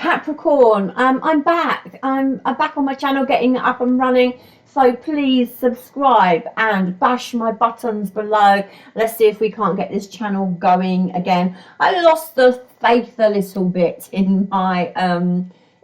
Capricorn, I'm back. I'm back on my channel, getting up and running. So please subscribe and bash my buttons below. Let's see if we can't get this channel going again. I lost the faith a little bit in my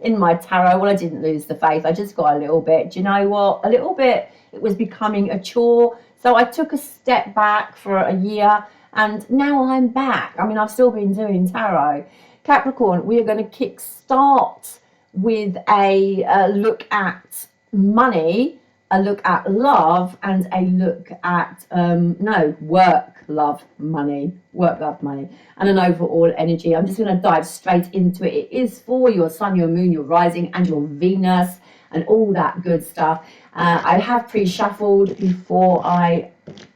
tarot. Well, I didn't lose the faith. I just got a little bit. Do you know what? A little bit. It was becoming a chore. So I took a step back for a year, and now I'm back. I mean, I've still been doing tarot. Capricorn, we are going to kick start with a look at money, a look at love, and a look at work, love, money, and an overall energy. I'm just going to dive straight into it. It is for your sun, your moon, your rising, and your Venus, and all that good stuff. I have pre-shuffled before I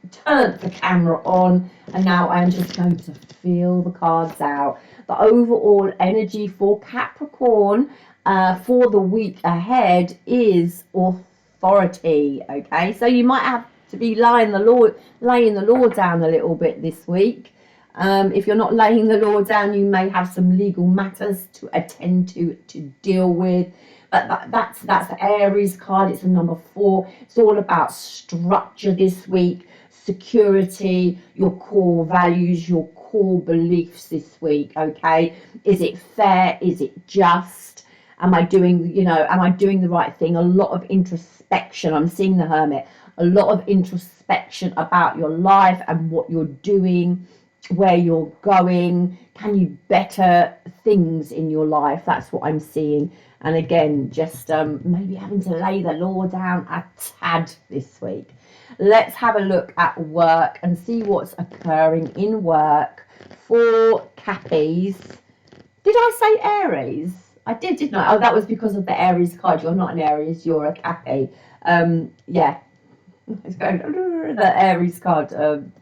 turned the camera on, and now I'm just going to feel the cards out. The overall energy for Capricorn for the week ahead is authority. Okay, so you might have to be laying the law down a little bit this week. If you're not laying the law down, you may have some legal matters to attend to deal with. But that's the Aries card. It's a number 4. It's all about structure this week, security, your core values, your core beliefs this week. Okay, is it fair? Is it just? Am I doing the right thing? A lot of introspection. I'm seeing the Hermit. A lot of introspection about your life and what you're doing, where you're going. Can you better things in your life? That's what I'm seeing. And again, just maybe having to lay the law down a tad this week. Let's have a look at work and see what's occurring in work for Cappies. Did I say Aries? I did, didn't I? Oh, that was because of the Aries card. You're not an Aries, you're a Cappy. Yeah. It's going, the Aries card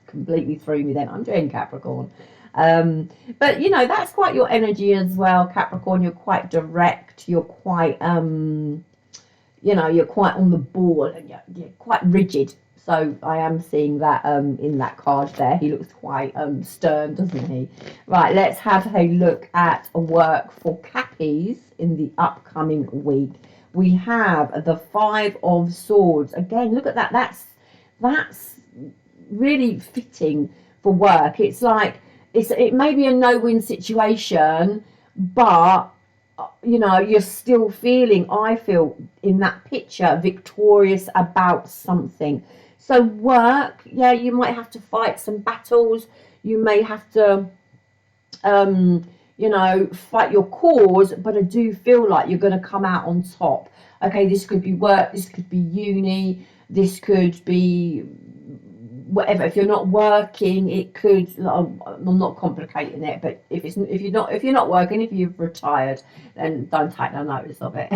completely threw me then. I'm doing Capricorn. But you know, that's quite your energy as well, Capricorn. You're quite direct, you're quite you're quite on the ball, and you're quite rigid. So I am seeing that in that card there. He looks quite stern, doesn't he? Right, let's have a look at work for Cappies in the upcoming week. We have the 5 of Swords. Again, look at that. That's really fitting for work. It's like it may be a no-win situation, but you're still feeling, I feel in that picture, victorious about something. So work, yeah, you might have to fight some battles. You may have to fight your cause, but I do feel like you're going to come out on top. Okay, this could be work, this could be uni, this could be whatever. If you're not working, it could, I'm not complicating it, but if you're not working, if you've retired, then don't take no notice of it.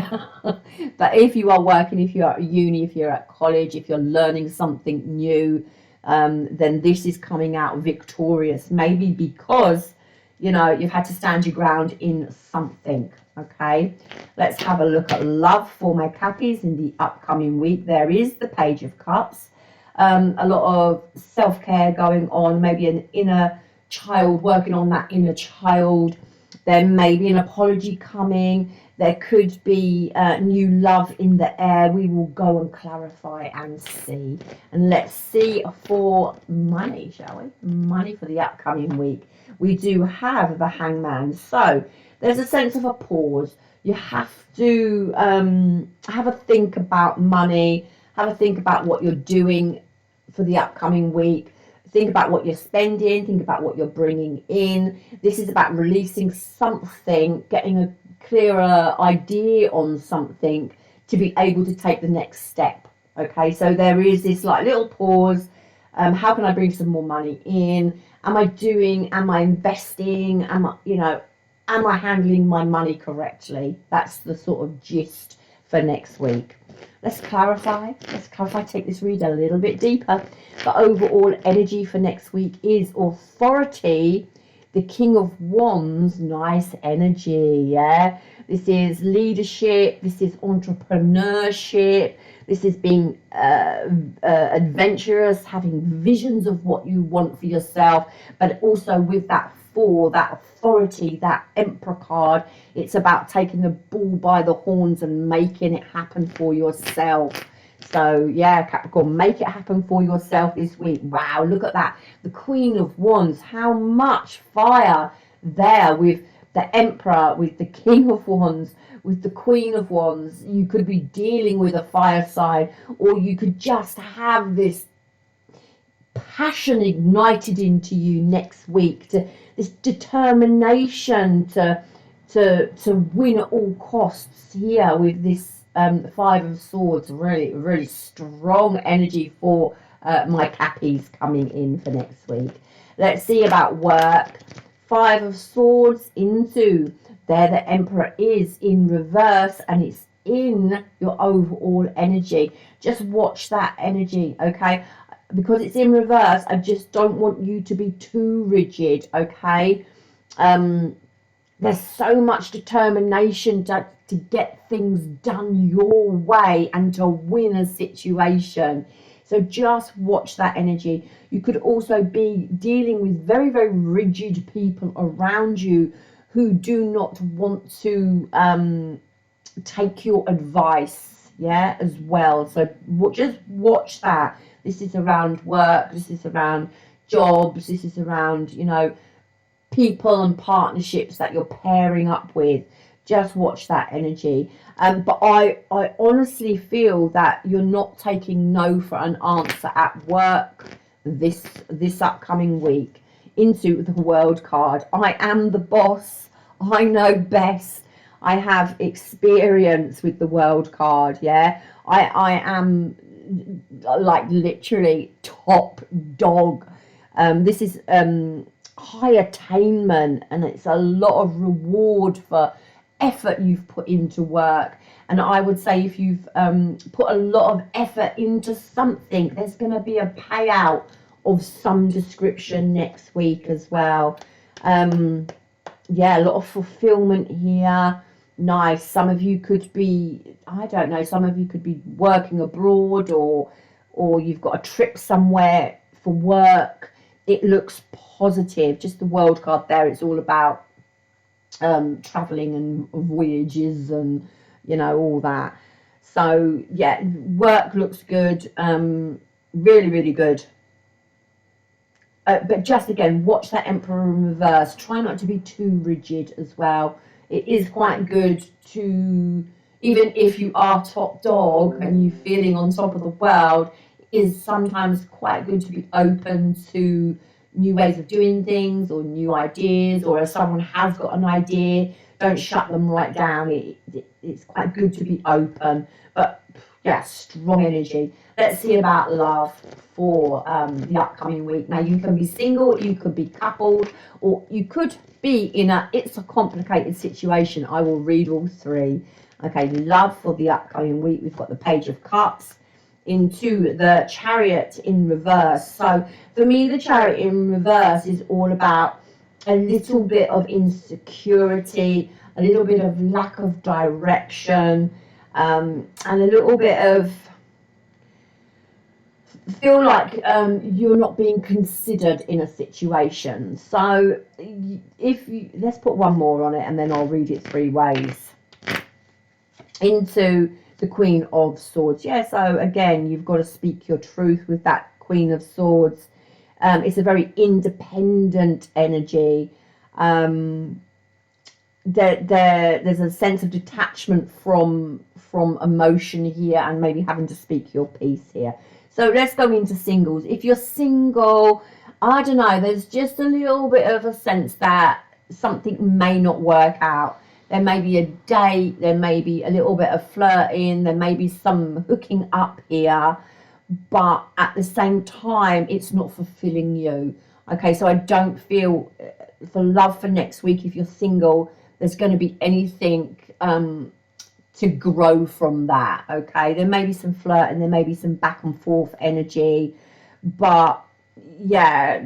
But if you are working, if you're at uni, if you're at college, if you're learning something new, then this is coming out victorious, maybe because you've had to stand your ground in something. Okay, let's have a look at love for my Cappies in the upcoming week. There is the Page of Cups. A lot of self-care going on, maybe an inner child, working on that inner child. There may be an apology coming. There could be new love in the air. We will go and clarify and see. And let's see for money, shall we? Money for the upcoming week. We do have the Hangman. So there's a sense of a pause. You have to have a think about money. Have a think about what you're doing for the upcoming week. Think about what you're spending. Think about what you're bringing in. This is about releasing something, getting a clearer idea on something to be able to take the next step. Okay, so there is this like little pause. How can I bring some more money in? Am I investing? Am I handling my money correctly? That's the sort of gist for next week. Let's clarify, take this read a little bit deeper. The overall energy for next week is authority, the King of Wands, nice energy, yeah? This is leadership, this is entrepreneurship, this is being adventurous, having visions of what you want for yourself, but also with that for that authority, that Emperor card. It's about taking the bull by the horns and making it happen for yourself. So yeah, Capricorn, make it happen for yourself this week. Wow, look at that. The Queen of Wands, how much fire there with the Emperor, with the King of Wands, with the Queen of Wands. You could be dealing with a fire sign, or you could just have this passion ignited into you next week, to this determination to win at all costs here with this Five of Swords. Really strong energy for my Cappies coming in for next week. Let's see about work. Five of Swords into there, the Emperor is in reverse, and it's in your overall energy. Just watch that energy, okay? Because it's in reverse, I just don't want you to be too rigid, okay? There's so much determination to get things done your way and to win a situation. So just watch that energy. You could also be dealing with very, very rigid people around you who do not want to take your advice, yeah, as well. So just watch that. This is around work, this is around jobs, this is around, you know, people and partnerships that you're pairing up with. Just watch that energy. But I honestly feel that you're not taking no for an answer at work this upcoming week. Into the World card. I am the boss. I know best. I have experience with the World card, yeah. I am like literally top dog. This is high attainment, and it's a lot of reward for effort you've put into work. And I would say if you've put a lot of effort into something, there's going to be a payout of some description next week as well. Yeah, a lot of fulfillment here. Nice. Some of you could be, I don't know, some of you could be working abroad, or you've got a trip somewhere for work. It looks positive. Just the World card there, it's all about traveling and voyages and, you know, all that. So yeah, work looks good. Really good. But just again, watch that Emperor in reverse. Try not to be too rigid as well. It is quite good to, even if you are top dog and you're feeling on top of the world, it is sometimes quite good to be open to new ways of doing things or new ideas, or if someone has got an idea, don't shut them right down. It's quite good to be open. But yeah, strong energy. Let's see about love for the upcoming week. Now, you can be single, you could be coupled, or you could be in it's a complicated situation. I will read all three. Okay, love for the upcoming week. We've got the Page of Cups into the Chariot in reverse. So for me, the Chariot in reverse is all about a little bit of insecurity, a little bit of lack of direction, and a little bit of feel like you're not being considered in a situation. So if you, let's put one more on it, and then I'll read it three ways. Into the Queen of Swords. Yeah, so again, you've got to speak your truth with that Queen of Swords. It's a very independent energy. There's a sense of detachment from emotion here, and maybe having to speak your piece here. So let's go into singles. If you're single, I don't know, there's just a little bit of a sense that something may not work out. There may be a date, there may be a little bit of flirting, there may be some hooking up here, but at the same time, it's not fulfilling you. Okay, so I don't feel for love for next week, if you're single, there's going to be anything to grow from that. Okay, there may be some flirting, there may be some back and forth energy, but yeah,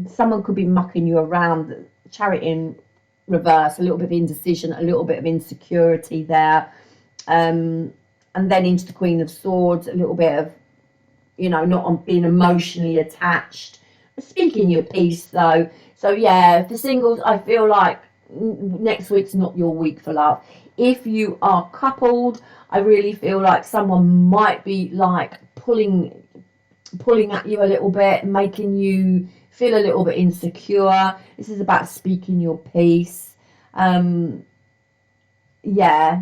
someone could be mucking you around. Chariot in reverse, a little bit of indecision, a little bit of insecurity there, and then into the Queen of Swords, a little bit of, you know, not on being emotionally attached. Speaking your piece though, So yeah, for singles, I feel like next week's not your week for love. If you are coupled, I really feel like someone might be like pulling at you a little bit, making you feel a little bit insecure. This is about speaking your piece. Yeah,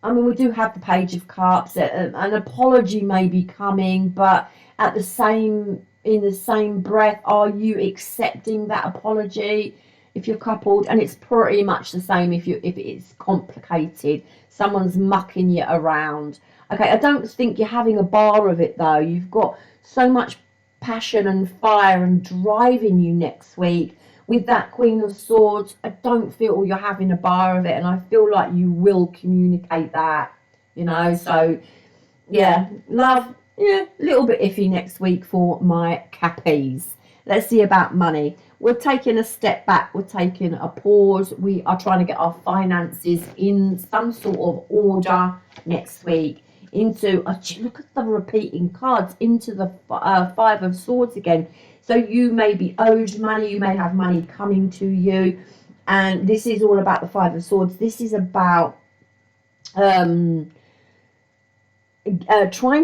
I mean, we do have the Page of Cups. An apology may be coming, but in the same breath, are you accepting that apology if you're coupled? And it's pretty much the same if it's complicated. Someone's mucking you around. Okay, I don't think you're having a bar of it though. You've got so much passion and fire and drive in you next week. With that Queen of Swords, I don't feel you're having a bar of it, and I feel like you will communicate that, you know. So yeah, love, yeah, a little bit iffy next week for my Cappies. Let's see about money. We're taking a step back, we're taking a pause. We are trying to get our finances in some sort of order next week. Into look at the repeating cards, into the Five of Swords again. So you may be owed money, you may have money coming to you, and this is all about the Five of Swords. This is about trying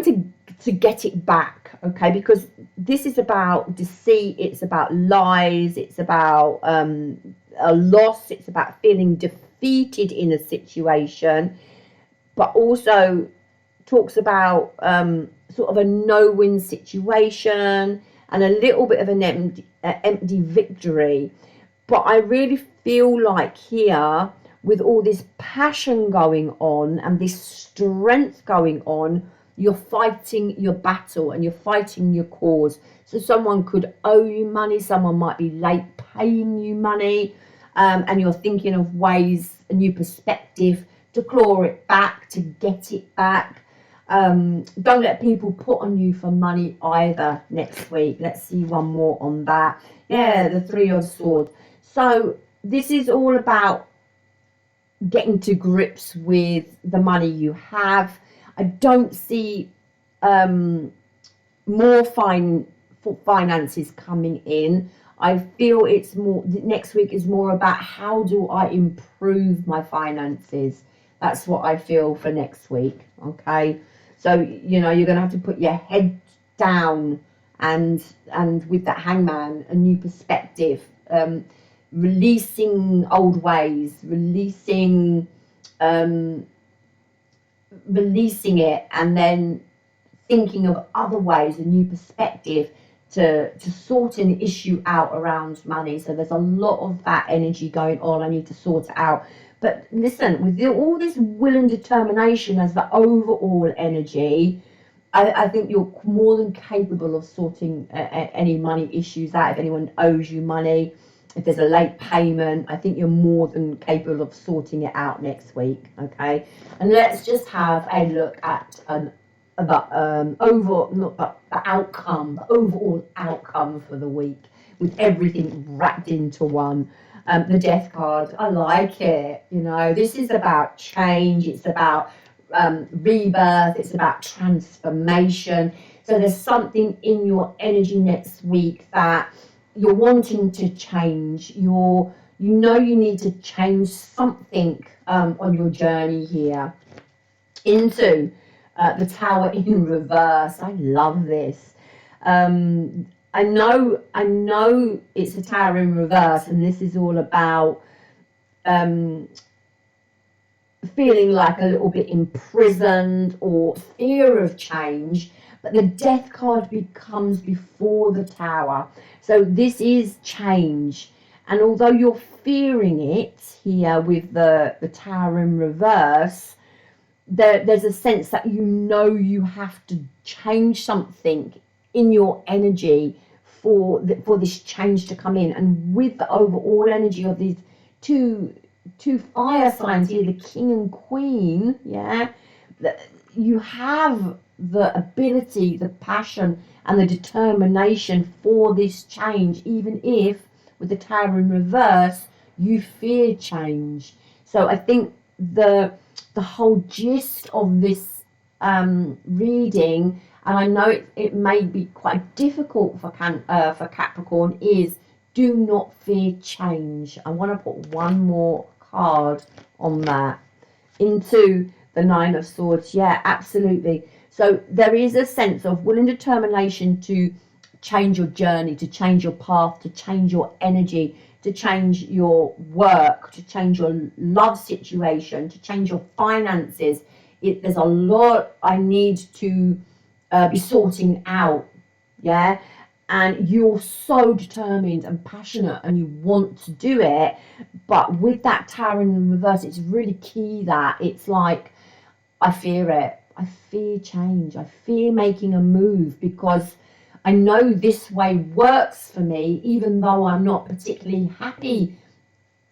to get it back, okay? Because this is about deceit, it's about lies, it's about a loss, it's about feeling defeated in a situation, but also talks about sort of a no-win situation and a little bit of an empty victory. But I really feel like here, with all this passion going on and this strength going on, you're fighting your battle and you're fighting your cause. So someone could owe you money, someone might be late paying you money, and you're thinking of ways, a new perspective to claw it back, to get it back. Don't let people put on you for money either next week. Let's see one more on that. Yeah, the Three of Swords. So this is all about getting to grips with the money you have. I don't see more finances coming in. I feel it's more, next week is more about how do I improve my finances. That's what I feel for next week, okay? So, you know, you're going to have to put your head down and with that Hangman, a new perspective, releasing old ways, releasing it, and then thinking of other ways, a new perspective to sort an issue out around money. So there's a lot of that energy going on. I need to sort it out. But listen, with all this will and determination as the overall energy, I think you're more than capable of sorting any money issues out. If anyone owes you money, if there's a late payment, I think you're more than capable of sorting it out next week, okay? And let's just have a look at the overall outcome for the week, with everything wrapped into one. The Death card, I like it. You know, this is about change. It's about rebirth. It's about transformation. So there's something in your energy next week that you're wanting to change. You know you need to change something on your journey here. Into the Tower in reverse. I love this. I know it's a Tower in reverse, and this is all about feeling like a little bit imprisoned or fear of change, but the Death card becomes before the Tower. So this is change, and although you're fearing it here with the Tower in reverse, there's a sense that you know you have to change something in your energy for this change to come in. And with the overall energy of these two fire signs here, the King and Queen, yeah, you have the ability, the passion and the determination for this change, even if with the Tower in reverse you fear change. So I think the whole gist of this reading, and I know it may be quite difficult for Capricorn, is Do not fear change. I want to put one more card on that into the Nine of Swords. Yeah, absolutely. So there is a sense of will and determination to change your journey, to change your path, to change your energy, to change your work, to change your love situation, to change your finances. There's a lot I need to be sorting out. Yeah. And you're so determined and passionate and you want to do it. But with that Tower in reverse, it's really key that it's like, I fear it. I fear change. I fear making a move because I know this way works for me, even though I'm not particularly happy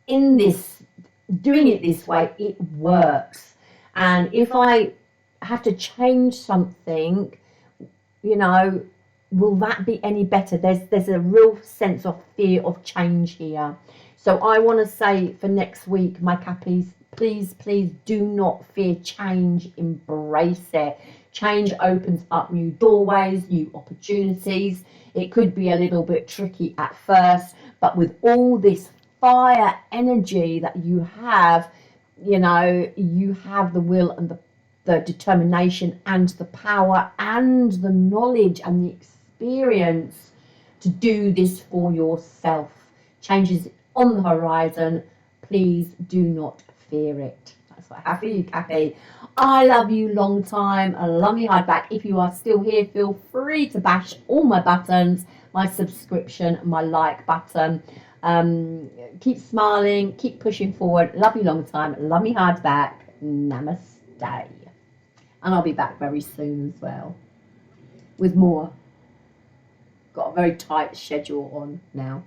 in this, doing it this way, it works. And if I have to change something, you know, will that be any better? There's a real sense of fear of change here. So I want to say for next week, my Cappies, please do not fear change. Embrace it. Change opens up new doorways, new opportunities. It could be a little bit tricky at first, but with all this fire energy that you have, you know, you have the will and the determination and the power and the knowledge and the experience to do this for yourself. Change is on the horizon. Please do not fear it. That's what I have for you, Cappy. I love you long time. I love you hard back. If you are still here, feel free to bash all my buttons, my subscription, my like button. Keep smiling, keep pushing forward. Love you long time. Love me hard back. Namaste. And I'll be back very soon as well with more. Got a very tight schedule on now.